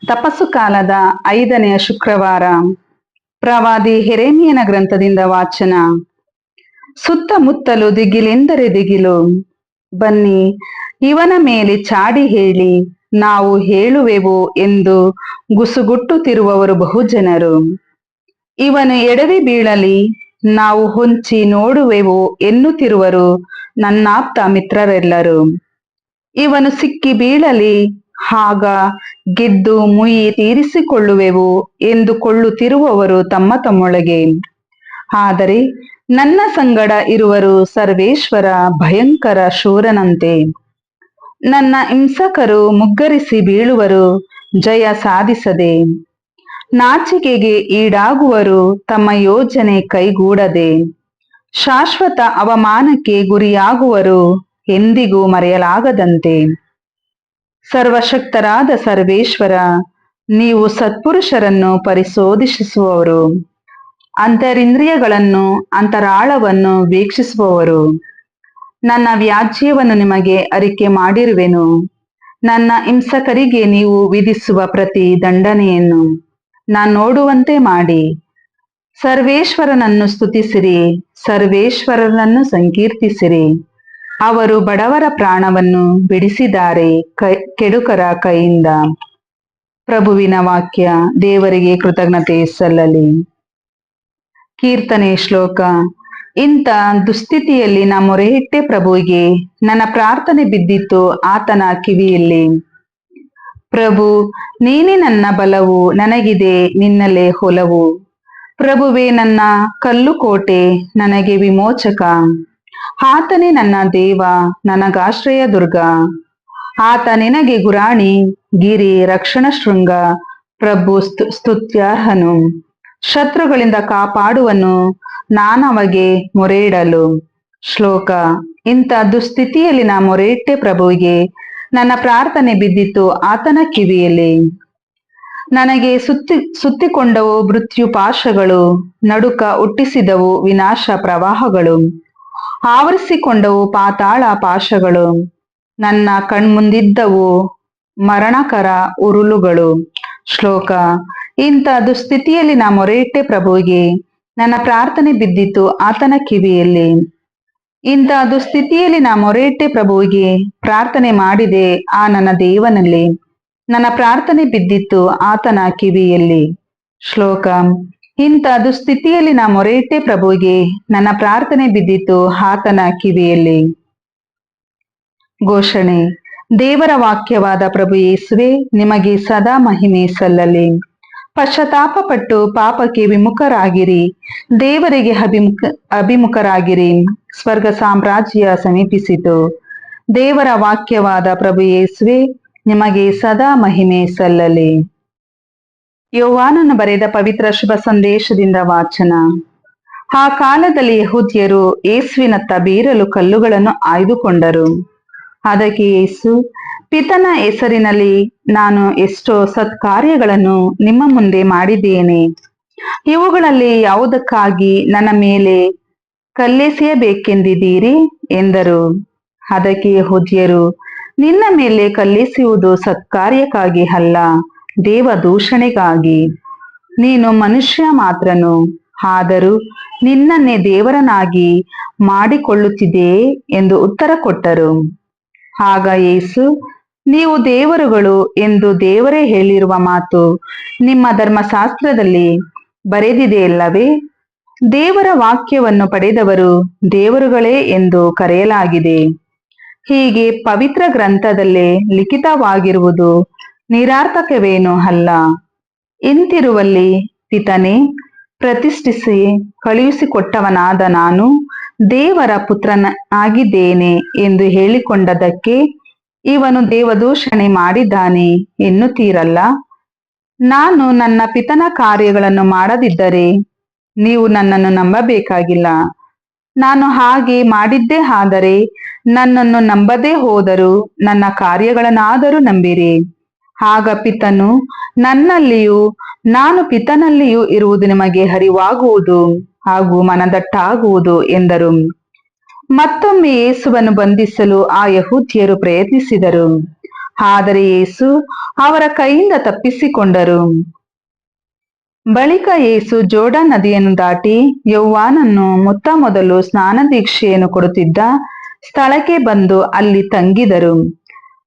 ತಪಸ್ಸು ಕಾಲದ 5ನೆಯ ಶುಕ್ರವಾರ. ಪ್ರವಾದಿ ಯೆರೆಮೀಯನ ಗ್ರಂಥದಿಂದ ವಾಚನ. ಸುತ್ತಮುತ್ತಲು ದಿಗಿಲೆಂದರೆ ದಿಗಿಲು. ಬನ್ನಿ, ಇವನ ಮೇಲೆ ಚಾಡಿ ಹೇಳಿ, ನಾವು ಹೇಳುವೆವು ಎಂದು ಗುಸುಗುಟ್ಟುತ್ತಿರುವವರು ಬಹುಜನರು. ಇವನು ಎಡವಿ ಬೀಳಲಿ, ನಾವು ಹೊಂಚಿ ನೋಡುವೆವು ಎನ್ನುತ್ತಿರುವರು ನನ್ನಾಪ್ತ ಮಿತ್ರರೆಲ್ಲರು. ಇವನು ಸಿಕ್ಕಿ ಬೀಳಲಿ, ಆಗ ಗೆದ್ದು ಮುಯಿ ತೀರಿಸಿಕೊಳ್ಳುವೆವು ಎಂದುಕೊಳ್ಳುತ್ತಿರುವವರು ತಮ್ಮ ತಮ್ಮೊಳಗೆ. ಆದರೆ ನನ್ನ ಸಂಗಡ ಇರುವರು ಸರ್ವೇಶ್ವರ ಭಯಂಕರ ಶೂರನಂತೆ. ನನ್ನ ಹಿಂಸಕರು ಮುಗ್ಗರಿಸಿ ಬೀಳುವರು, ಜಯ ಸಾಧಿಸದೆ. ನಾಚಿಕೆಗೆ ಈಡಾಗುವರು, ತಮ್ಮ ಯೋಜನೆ ಕೈಗೂಡದೆ. ಶಾಶ್ವತ ಅವಮಾನಕ್ಕೆ ಗುರಿಯಾಗುವರು, ಎಂದಿಗೂ ಮರೆಯಲಾಗದಂತೆ. ಸರ್ವಶಕ್ತರಾದ ಸರ್ವೇಶ್ವರ, ನೀವು ಸತ್ಪುರುಷರನ್ನು ಪರಿಶೋಧಿಸುವವರು, ಅಂತರಿಂದ್ರಿಯಗಳನ್ನು ಅಂತರಾಳವನ್ನು ವೀಕ್ಷಿಸುವವರು. ನನ್ನ ವ್ಯಾಜ್ಯವನ್ನು ನಿಮಗೆ ಅರಿಕೆ ಮಾಡಿರುವೆನು, ನನ್ನ ಹಿಂಸಕರಿಗೆ ನೀವು ವಿಧಿಸುವ ಪ್ರತಿ ದಂಡನೆಯನ್ನು ನಾನು ನೋಡುವಂತೆ ಮಾಡಿ. ಸರ್ವೇಶ್ವರನನ್ನು ಸ್ತುತಿಸಿರಿ, ಸರ್ವೇಶ್ವರನನ್ನು ಸಂಕೀರ್ತಿಸಿರಿ. ಅವರು ಬಡವರ ಪ್ರಾಣವನ್ನು ಬಿಡಿಸಿದ್ದಾರೆ ಕೆಡುಕರ ಕೈಯಿಂದ. ಪ್ರಭುವಿನ ವಾಕ್ಯ. ದೇವರಿಗೆ ಕೃತಜ್ಞತೆ ಸಲ್ಲಲಿ. ಕೀರ್ತನೆ ಶ್ಲೋಕ. ಇಂಥ ದುಸ್ಥಿತಿಯಲ್ಲಿ ನಾ ಮೊರೆಯಿಟ್ಟೆ ಪ್ರಭುವಿಗೆ, ನನ್ನ ಪ್ರಾರ್ಥನೆ ಬಿದ್ದಿತ್ತು ಆತನ ಕಿವಿಯಲ್ಲಿ. ಪ್ರಭು, ನೀನೇ ನನ್ನ ಬಲವು, ನನಗಿದೆ ನಿನ್ನಲ್ಲೇ ಹೊಲವು. ಪ್ರಭುವೇ ನನ್ನ ಕಲ್ಲುಕೋಟೆ, ನನಗೆ ವಿಮೋಚಕ. ಆತನೇ ನನ್ನ ದೇವ, ನನಗಾಶ್ರಯ ದುರ್ಗ. ಆತ ನಿನಗೆ ಗುರಾಣಿ, ಗಿರಿ, ರಕ್ಷಣ ಶೃಂಗ. ಪ್ರಭು ಸ್ತುತ್ಯಾರ್ಹನು, ಶತ್ರುಗಳಿಂದ ಕಾಪಾಡುವನು, ನಾನವಗೆ ಮೊರೆಯಿಡಲು. ಶ್ಲೋಕ. ಇಂಥ ದುಸ್ಥಿತಿಯಲ್ಲಿ ನಾ ಮೊರೆಯಿಟ್ಟೆ ಪ್ರಭುವಿಗೆ, ನನ್ನ ಪ್ರಾರ್ಥನೆ ಬಿದ್ದಿತ್ತು ಆತನ ಕಿವಿಯಲ್ಲಿ. ನನಗೆ ಸುತ್ತಿಕೊಂಡವು ಮೃತ್ಯು ಪಾಶಗಳು, ನಡುಕ ಹುಟ್ಟಿಸಿದವು ವಿನಾಶ ಪ್ರವಾಹಗಳು. ಆವರಿಸಿಕೊಂಡವು ಪಾತಾಳ ಪಾಶಗಳು, ನನ್ನ ಕಣ್ಮುಂದಿದ್ದವು ಮರಣಕರ ಉರುಳುಗಳು. ಶ್ಲೋಕ. ಇಂಥ ದುಸ್ಥಿತಿಯಲ್ಲಿ ನಾ ಮೊರೆಯಿಟ್ಟೆ ಪ್ರಭುವಿಗೆ, ನನ್ನ ಪ್ರಾರ್ಥನೆ ಬಿದ್ದಿತ್ತು ಆತನ ಕಿವಿಯಲ್ಲಿ. ಇಂಥ ದುಸ್ಥಿತಿಯಲ್ಲಿ ನಾ ಮೊರೆಯಿಟ್ಟೆ ಪ್ರಭುವಿಗೆ, ಪ್ರಾರ್ಥನೆ ಮಾಡಿದೆ ಆ ನನ್ನ ದೇವನಲ್ಲಿ. ನನ್ನ ಪ್ರಾರ್ಥನೆ ಬಿದ್ದಿತ್ತು ಆತನ ಕಿವಿಯಲ್ಲಿ. ಶ್ಲೋಕ. ಇಂಥ ದುಸ್ಥಿತಿಯಲ್ಲಿ ನಾ ಮೊರೆಯಿಟ್ಟೆ ಪ್ರಭುವಿಗೆ, ನನ್ನ ಪ್ರಾರ್ಥನೆ ಬಿದ್ದಿತ್ತು ಆತನ ಕಿವಿಯಲ್ಲಿ. ಘೋಷಣೆ. ದೇವರ ವಾಕ್ಯವಾದ ಪ್ರಭು ಯೇಸುವೆ, ನಿಮಗೆ ಸದಾ ಮಹಿಮೆ ಸಲ್ಲಲಿ. ಪಶ್ಚಾತ್ತಾಪ ಪಟ್ಟು ಪಾಪಕ್ಕೆ ವಿಮುಖರಾಗಿರಿ, ದೇವರಿಗೆ ಅಭಿಮುಖರಾಗಿರಿ. ಸ್ವರ್ಗ ಸಾಮ್ರಾಜ್ಯ ಸಮೀಪಿಸಿತು. ದೇವರ ವಾಕ್ಯವಾದ ಪ್ರಭು ಯೇಸುವೆ, ನಿಮಗೆ ಸದಾ ಮಹಿಮೆ ಸಲ್ಲಲಿ. ಯೋಹಾನನು ಬರೆದ ಪವಿತ್ರ ಶುಭ ಸಂದೇಶದಿಂದ ವಾಚನ. ಆ ಕಾಲದಲ್ಲಿ ಯೆಹೂದ್ಯರು ಯೇಸುವಿನತ್ತ ಬೀರಲು ಕಲ್ಲುಗಳನ್ನು ಆಯ್ದುಕೊಂಡರು. ಅದಕ್ಕೆ ಯೇಸು, ಪಿತನ ಹೆಸರಿನಲ್ಲಿ ನಾನು ಎಷ್ಟೋ ಸತ್ಕಾರ್ಯಗಳನ್ನು ನಿಮ್ಮ ಮುಂದೆ ಮಾಡಿದ್ದೇನೆ. ಇವುಗಳಲ್ಲಿ ಯಾವುದಕ್ಕಾಗಿ ನನ್ನ ಮೇಲೆ ಕಲ್ಲೆಸೆಯಬೇಕೆಂದಿದ್ದೀರಿ ಎಂದರು. ಅದಕ್ಕೆ ಯೆಹೂದ್ಯರು, ನಿನ್ನ ಮೇಲೆ ಕಲ್ಲೆಸೆಯುವುದು ಸತ್ಕಾರ್ಯಕ್ಕಾಗಿ ಅಲ್ಲ, ದೇವದೂಷಣೆಗಾಗಿ. ನೀನು ಮನುಷ್ಯ ಮಾತ್ರನು, ಆದರೂ ನಿನ್ನನ್ನೇ ದೇವರನ್ನಾಗಿ ಮಾಡಿಕೊಳ್ಳುತ್ತಿದೆಯೇ ಎಂದು ಉತ್ತರ ಕೊಟ್ಟರು. ಆಗ ಯೇಸು, ನೀವು ದೇವರುಗಳು ಎಂದು ದೇವರೇ ಹೇಳಿರುವ ಮಾತು ನಿಮ್ಮ ಧರ್ಮಶಾಸ್ತ್ರದಲ್ಲಿ ಬರೆದಿದೆಯಲ್ಲವೇ? ದೇವರ ವಾಕ್ಯವನ್ನು ಪಡೆದವರು ದೇವರುಗಳೇ ಎಂದು ಕರೆಯಲಾಗಿದೆ. ಹೀಗೆ ಪವಿತ್ರ ಗ್ರಂಥದಲ್ಲೇ ಲಿಖಿತವಾಗಿರುವುದು ನಿರರ್ಥಕವೇನೂ ಅಲ್ಲ. ಇಂತಿರುವಲ್ಲಿ ಪಿತನೇ ಪ್ರತಿಷ್ಠಿಸಿ ಕಳುಹಿಸಿಕೊಟ್ಟವನಾದ ನಾನು ದೇವರ ಪುತ್ರನಾಗಿದ್ದೇನೆ ಎಂದು ಹೇಳಿಕೊಂಡದಕ್ಕೆ ಇವನು ದೇವದೂಷಣೆ ಮಾಡಿದ್ದಾನೆ ಎನ್ನುತ್ತೀರಲ್ಲ. ನಾನು ನನ್ನ ಪಿತನ ಕಾರ್ಯಗಳನ್ನು ಮಾಡದಿದ್ದರೆ ನೀವು ನನ್ನನ್ನು ನಂಬಬೇಕಾಗಿಲ್ಲ. ನಾನು ಹಾಗೆ ಮಾಡಿದ್ದೇ ಆದರೆ ನನ್ನನ್ನು ನಂಬದೇ ಹೋದರೂ ನನ್ನ ಕಾರ್ಯಗಳನ್ನಾದರೂ ನಂಬಿರಿ. ಆಗ ಪಿತನು ನನ್ನಲ್ಲಿಯೂ ನಾನು ಪಿತನಲ್ಲಿಯೂ ಇರುವುದು ನಿಮಗೆ ಅರಿವಾಗುವುದು ಹಾಗೂ ಮನದಟ್ಟಾಗುವುದು ಎಂದರು. ಮತ್ತೊಮ್ಮೆ ಯೇಸುವನ್ನು ಬಂಧಿಸಲು ಆ ಯೆಹೂದ್ಯರು ಪ್ರಯತ್ನಿಸಿದರು. ಆದರೆ ಯೇಸು ಅವರ ಕೈಯಿಂದ ತಪ್ಪಿಸಿಕೊಂಡರು. ಬಳಿಕ ಯೇಸು ಜೋರ್ಡನ್ ನದಿಯನ್ನು ದಾಟಿ ಯೌವಾನನು ಮೊದಲು ಸ್ನಾನದೀಕ್ಷೆಯನ್ನು ಕೊಡುತ್ತಿದ್ದ ಸ್ಥಳಕ್ಕೆ ಬಂದು ಅಲ್ಲಿ ತಂಗಿದರು.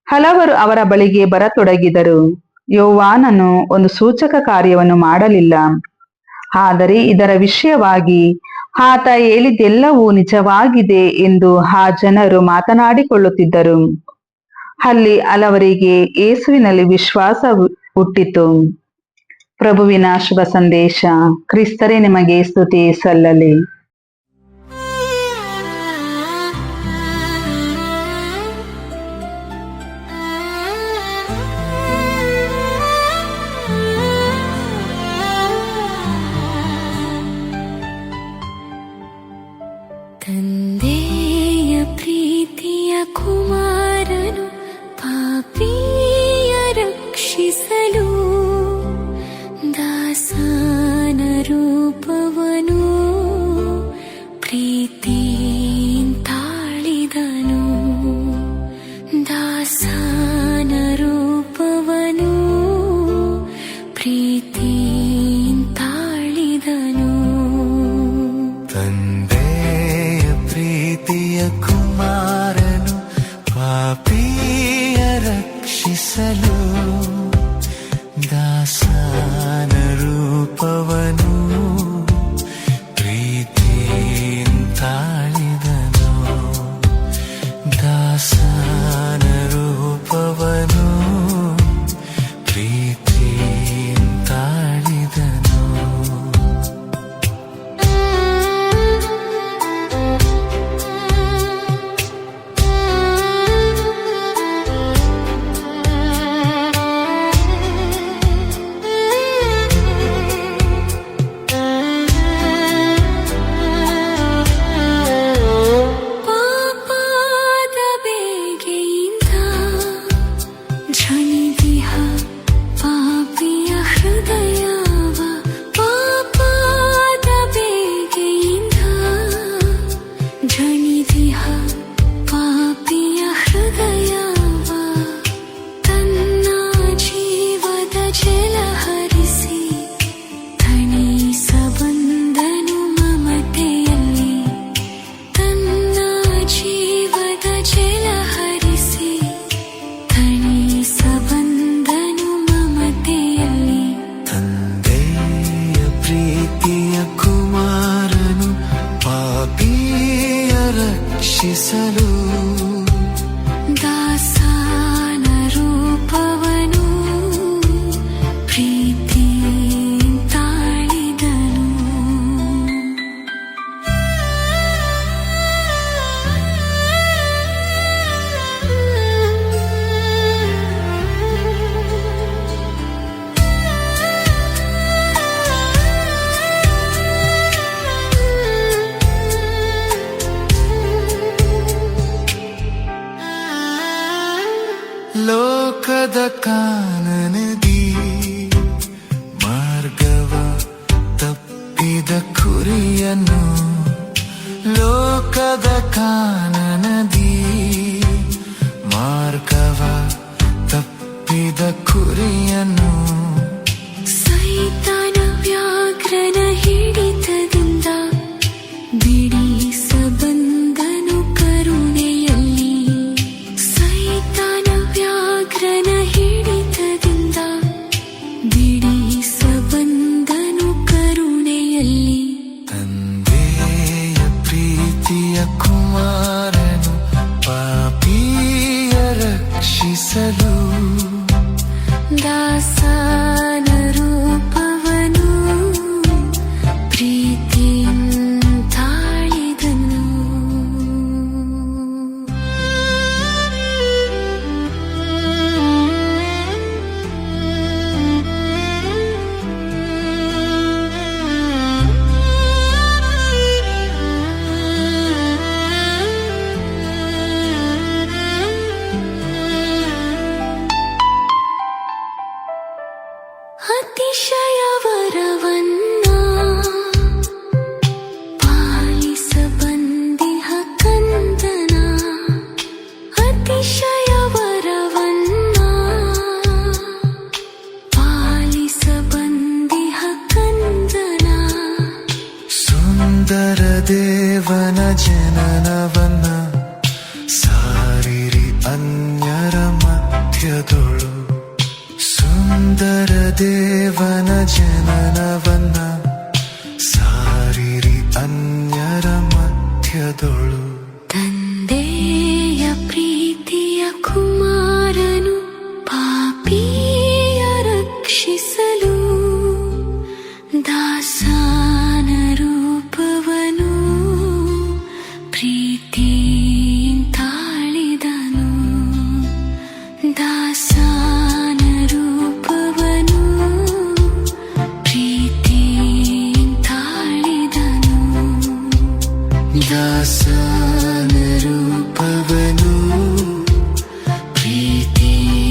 ಹಲವರು ಅವರ ಬಳಿಗೆ ಬರತೊಡಗಿದರು. ಯೌವಾನನು ಒಂದು ಸೂಚಕ ಕಾರ್ಯವನ್ನು ಮಾಡಲಿಲ್ಲ, ಆದರೆ ಇದರ ವಿಷಯವಾಗಿ ಆತ ಹೇಳಿದ್ದೆಲ್ಲವೂ ನಿಜವಾಗಿದೆ ಎಂದು ಆ ಜನರು ಮಾತನಾಡಿಕೊಳ್ಳುತ್ತಿದ್ದರು. ಅಲ್ಲಿ ಹಲವರಿಗೆ ಯೇಸುವಿನಲ್ಲಿ ವಿಶ್ವಾಸ ಹುಟ್ಟಿತು. ಪ್ರಭುವಿನ ಶುಭ ಸಂದೇಶ. ಕ್ರಿಸ್ತರೇ ನಿಮಗೆ ಸ್ತುತಿ ಸಲ್ಲಲಿ. ತಂದೆಯ ಪ್ರೀತಿಯ ಕುಮಾರನು ಪಾಪಿಯ ರಕ್ಷಿಸಲು ದಾಸನ ರೂಪವನು ಪ್ರೀತಿಯಿಂತಾಳಿದನು. ದಾಸನ ರೂಪವನು ಪ್ರೀತಿಯಿಂತಾಳಿದನು. ಪ್ರೀತಿಯ ಕುಮಾರನು ಪಾಪಿಯ ರಕ್ಷಿಸಲು ದಾಸನ ರೂಪವನು ಪ್ರೀತಿಯಿಂತಾಳಿದನು. ದಾಸನ ರೂಪವನು ಪ್ರೀತಿಯಿಂತಾಳಿದನು. ರಕ್ಷಿಸಲು ದಾಸನ ರೂಪವನು ಪ್ರೀತಿಯಿಂತಾಳಿದನು. ಲೋಕದ ಕಾನನದಿ ಮಾರ್ಗವ ತಪ್ಪಿದ ಕುರಿಯನ್ನು, ಲೋಕದ ಕಾನನದಿ ಮಾರ್ಗವ ತಪ್ಪಿದ ಕುರಿಯನ್ನು ಸೈತಾನ ವ್ಯಾಘ್ರನ ಹಿಡಿತದಿಂದ ಬಿಡಿಸಬಂದನು ಕರುಣೆಯಲ್ಲಿ. ಸೈತಾನ ವ್ಯಾಘ್ರನ ಹಿಡಿತದಿಂದ ಬಿಡಿಸಬಂದನು ಕರುಣೆಯಲ್ಲಿ. ತಂದೆಯ ಪ್ರೀತಿಯ ಕುಮಾರನು ಪಾಪಿಯ ರಕ್ಷಿಸಲು ದಾಸನ ರೂಪವನು ಪ್ರೀತಿಯಿಂತಾಳಿದನು. ಅತಿಶಯ ವರವನ್ನ ಪಾಲಿಸಬಂದಿಹ ಕಂದನ, ಅತಿಶಯ ವರವನ್ನ ಸುಂದರ ದೇವನ ಜನನವನ್ನ ಸಾರಿರಿ ಅನ್ಯರ ಮಧ್ಯದೊಳು. ತಂದೆಯ ಪ್ರೀತಿಯ ಕುಮಾರನು ಪಾಪಿಯ ರಕ್ಷಿಸಲು ದಾಸನ ರೂಪವನು ಪ್ರೀತಿಯಿಂದಾಳಿದನು. ದಾಸನ ರೂಪವನು ಪ್ರೀತಿಯಿಂದಾಳಿದನು. ದಾಸನ ರೂಪವನು ಪ್ರೀತಿಯಿಂದಾಳಿದನು.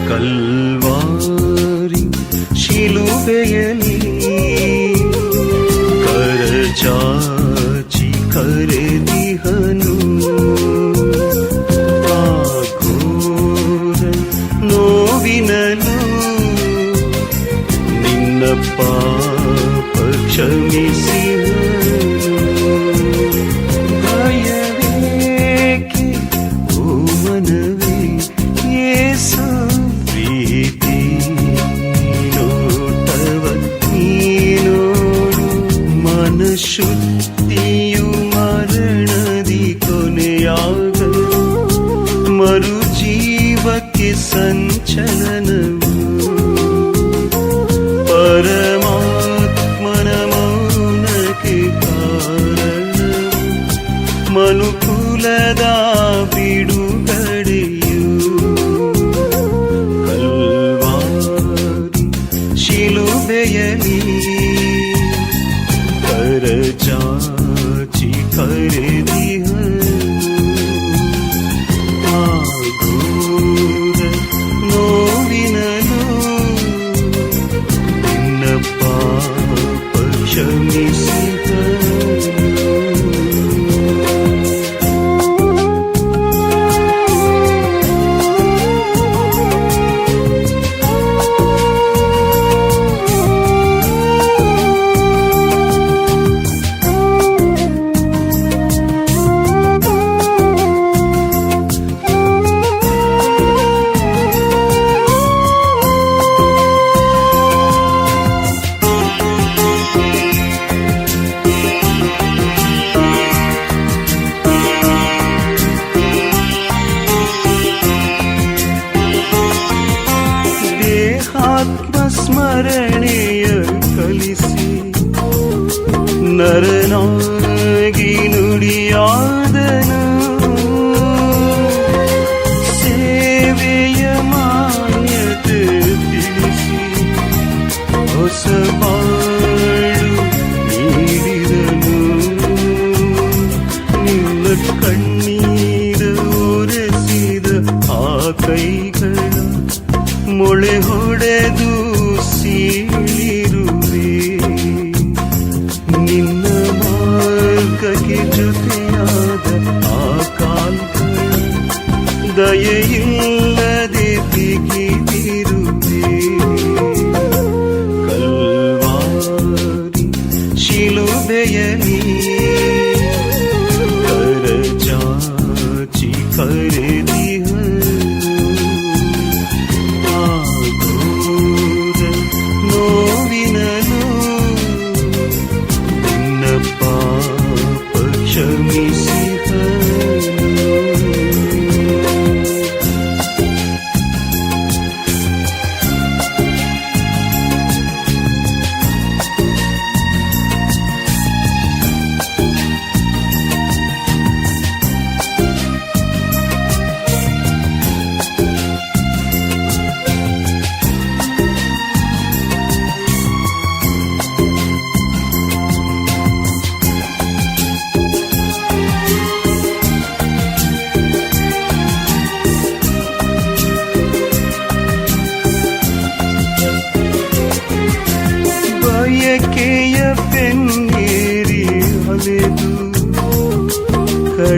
ಕಲ್ವಾರಿ ಶಿಲುಬೆಯಲಿ ಕರಚಾಚಿ ಕರೆದಿಹನು. ಆ ಘೋರ ನೋವಿನಲು ನಿನ್ನ ಪಾಪ ಕ್ಷಮಿಸಿಹನು. ಭಯವೇಕೆ ಓ ಮನವೇ ಯೇಸು ಪ್ರೀತಿ ನೋಟವ ನೀನೋಡು. ಮನಶುದ್ಧಿಯು ಮರಣದಿ ಕೊನೆಯಾಗಲು ಮರು ಜೀವಕ್ಕೆ ಸಂಚಲನವು. ಪರಮಾತ್ಮನ ಮೌನಕ್ಕೆ ಕಾರಣವು ಮನುಕುಲದ ಬಿಡುಗಡೆಯು. ಕಲ್ವಾರಿ ಶಿಲುಬೆಯಲಿ ಕರಚಾಚಿ ಕರೆದಿಹನು. ಆ ಘೋರ ನೋವಿನಲು ನಿನ್ನ ಪಾಪ ಕ್ಷಮಿಸಿದನು. ಸ್ಮರಣೆಯ ಕಲಿಸಿ ನರನಾಗಿ ನುಡಿಯಾದನು. ಸೇವೆಯ ಮಾನ್ಯತೆ ತಿಳಿಸಿ ಹೊಸ ಬಾಳು ನೀಡಿದನು. ನಿನ್ನ ಕಣ್ಣೀರ ಒರೆಸಿದ ಆ ಕೈಗಳ ಮೊಳೆ ಹೊಡೆದು ಸೀಳಿರುವೆ. ನಿನ್ನ ಮಾರ್ಗಕ್ಕೆ ಜೊತೆಯಾದ ಆ ಕಾಲ್ಗಳ ದಯೆಯಿಲ್ಲದೆ ಬಿಗಿದಿರುವೆ. ಕಲ್ವಾರಿ ಶಿಲುಬೆಯಲಿ ಕರಚಾಚಿ ಕರೆದಿಹನು. ಆ ಘೋರ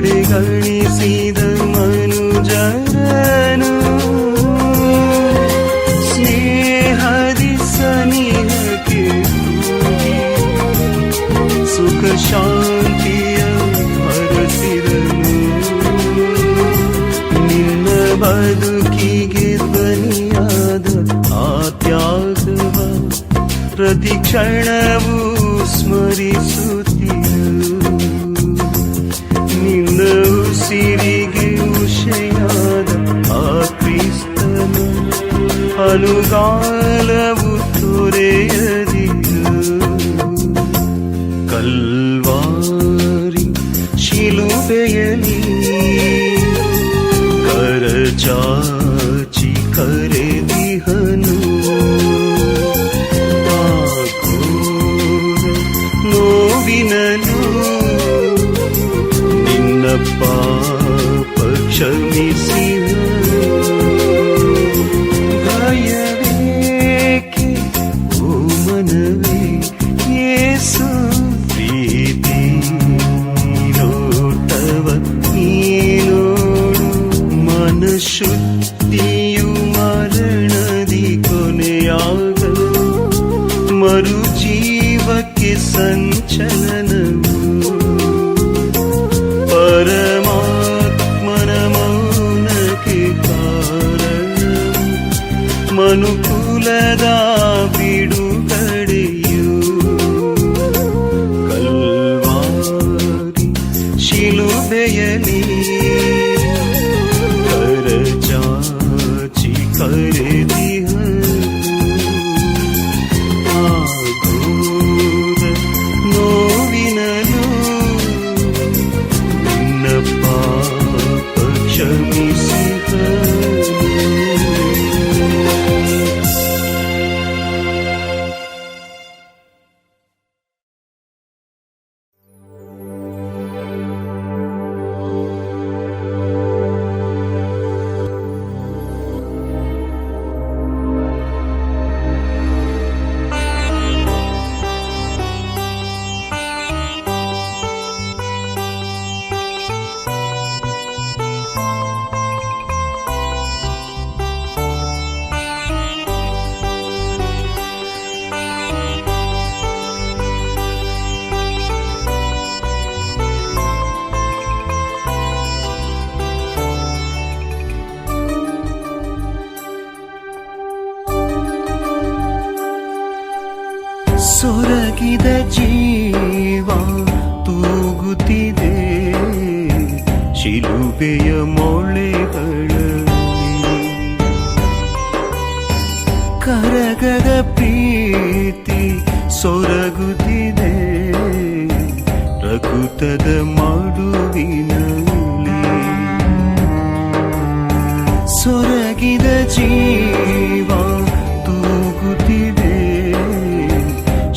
ಕಡೆಗಣಿಸಿದ ಮನುಜರನು ಸ್ನೇಹದಿ ಸನಿಹಕ್ಕೆ ತೂಗಿ ಸುಖ ಶಾಂತಿಯ ಹರಸಿರನು. ನಿನ್ನ ಬದುಕಿಗೆ ಧ್ವನಿಯಾದ ಆ ತ್ಯಾಗವ ಪ್ರತಿ ಕ್ಷಣವೂ ಸ್ಮರಿಸುತ್ತಿರು. ನಿನ್ನ ಉಸಿರಿಗೆ ಉಷೆಯಾದ ಆ ಕ್ರಿಸ್ತನ ಅನುಗಾಲವು ತೊರೆಯದಿರು. ಕಲ್ವಾರಿ ಶಿಲುಬೆಯಲಿ ಕರಚಾಚಿ ಕರೆದಿಹನು. ಆ ಘೋರ ನೋವಿನನು ನಿನ್ನ ಪಾಪ ಕ್ಷಮಿಸಿದನು. ಭಯವೇಕೆ ಓ ಮನವೇ, ಯೇಸು ಪ್ರೀತಿ ನೋಟವ ನೀನೋಡು. ಮನಶುದ್ಧಿಯು ಮರಣದಿ ಕೊನೆಯಾಗಲು ಮರು ಜೀವಕ್ಕೆ ಸಂಚಲನವು. ಪರಮಾತ್ಮನ ಮೌನಕ್ಕೆ ಕಾರಣ ಮನುಕುಲದ ಬಿಡುಗಡೆಯು. ಕಲ್ವಾರಿ ಶಿಲುಬೆಯಲಿ ಕರಚಾಚಿ ಕರೆದಿಹನು. ಆ ಘೋರ ನೋವಿನಲು ನಿನ್ನ ಪಾಪ ಕ್ಷಮಿಸಿದನು. ಸೊರಗಿದ ಜೀವ ತೂಗುತ್ತಿದೆ ಶಿಲುಬೆಯ ಮೊಳೆಗಳಲ್ಲಿ. ಕರಗದ ಪ್ರೀತಿ ಸೊರಗುತ್ತಿದೆ ರಕುತದ ಮಡುವಿನಲ್ಲಿ. ಸೊರಗಿದ ಜೀವ ತೂಗುತ್ತಿದೆ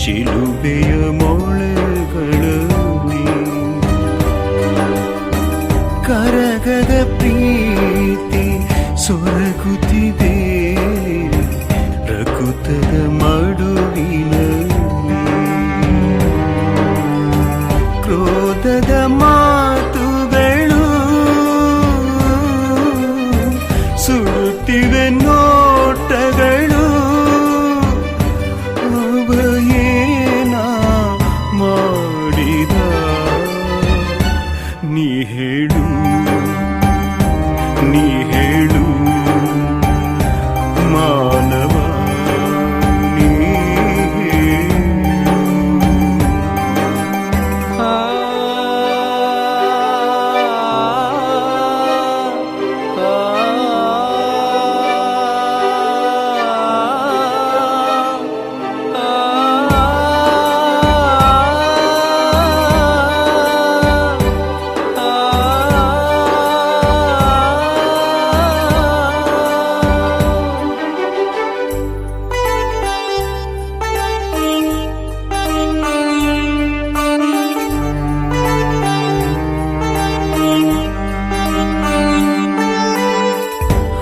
ಶಿಲುಬೆಯ ಮೊಳೆಗಳಲ್ಲಿ. ಕರಗದ ಪ್ರೀತಿ ಸೊರಗುತ್ತಿದೆ ರಕುತದ ಮಡುವಿನಲ್ಲಿ. ಕ್ರೋಧದ ಮಾತುಗಳು ಸುಡುತ್ತಿವೆ ನೋಟಗಳು. ಏನ ಮಾಡಿದ ನೀ ಹೇಳು, ನೀ ಹೇಳು ಮಾನವ, ನೀ ಹೇಳು.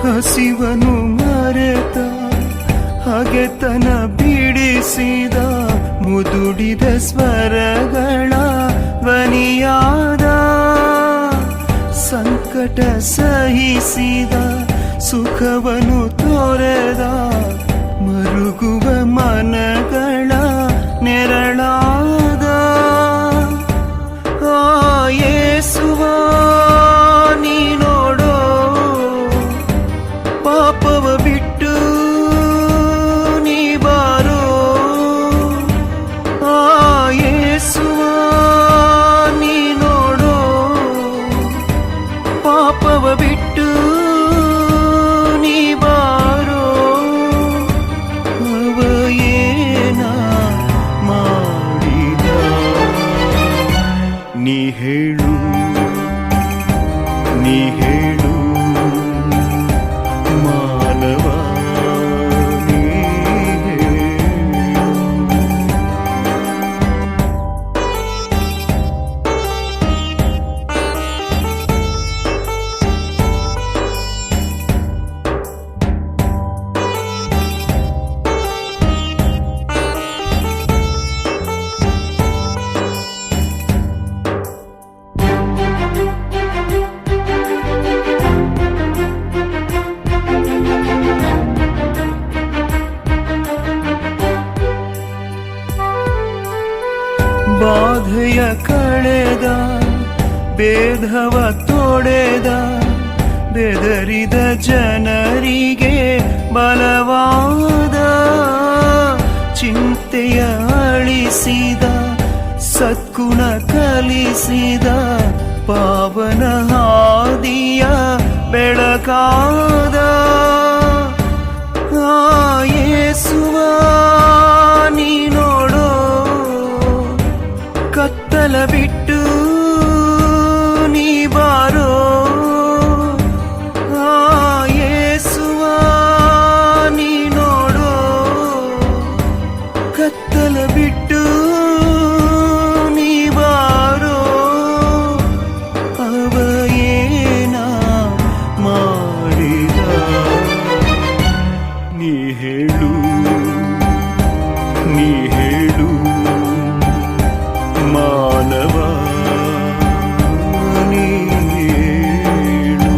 ಹಸಿವನು ಮರೆತ ಹಗೆತನ ಬಿಡಿಸಿದ ಮುದುಡಿದ ಸ್ವರಗಳ ಧ್ವನಿಯಾದ ಸಹಿಸಿದ ಸುಖವನ್ನು ತೊರೆದ ಮರುಗುವ ಮನಗಳ ನೆರಳಾದ ಆ ಯೇಸುವ ನೀ ನೋಡೋ ಪಾಪವ ಬಿಟ್ಟು ನೀ ಬಾರೋ ಆ ಯೇಸುವ ನೀ ನೋಡೋ ಪಾಪವ ಬಿಟ್ಟು ನೀ ಬಾರೋ ಅವ ಏನ ಮಾಡಿದ ನೀ ಹೇಳು ನೀ ಹೇಳು ಮಾನವ ನೀ ಹೇಳು. ಬಾಧೆಯ ಕಳೆದ ಭೇದವ ತೊಡೆದ ಬೆದರಿದ ಜನರಿಗೆ ಬಲವಾದ ಚಿಂತೆಯ ಅಳಿಸಿದ ಸದ್ಗುಣ ಕಲಿಸಿದ ಪಾವನ ಹಾದಿಯ ಬೆಳಕಾದ ಆ ಯೇಸುವ ನೀ ನೋಡೋ ಕತ್ತಲ ಬಿಟ್ಟು ನೀ ಬಾರೋ ಆ ಯೇಸುವ ನೀ ನೋಡೋ ಕತ್ತಲ ಬಿಟ್ಟು ನೀ ಬಾರೋ ಅವ ಏನ ಮಾಡಿದ ನೀ ಹೇಳು ನೀ ಹೇಳು ಮಾನವ ನೀ ಹೇಳು.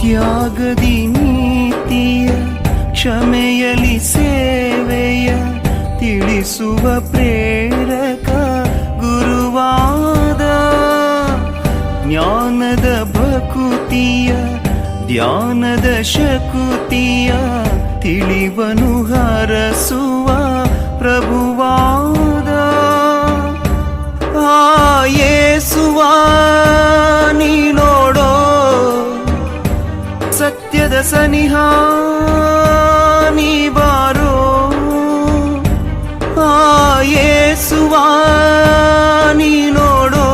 ತ್ಯಾಗದಿ ನೀತಿಯ ಕ್ಷಮೆಯಲಿ ಸೇವೆಯ ತಿಳಿಸುವ ಪ್ರೇರಕ ಗುರುವಾದ ಜ್ಞಾನದ ಭಕುತಿಯ ಧ್ಯಾನದ ಶಕುತಿಯ ತಿಳಿವನು ಹರಸುವ ಪ್ರಭುವಾದ ಆ ಯೇಸುವ ನೀ ನೋಡೋ ಸತ್ಯದ ಸನಿಹ ನೀ ಬಾರೋ ಆ ಯೇಸುವ ನೀ ನೋಡೋ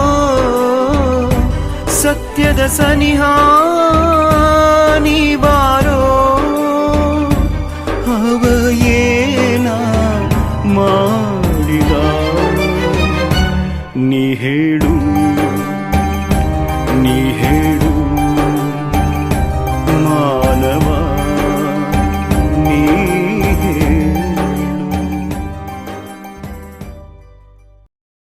ಸತ್ಯದ ಸನಿಹ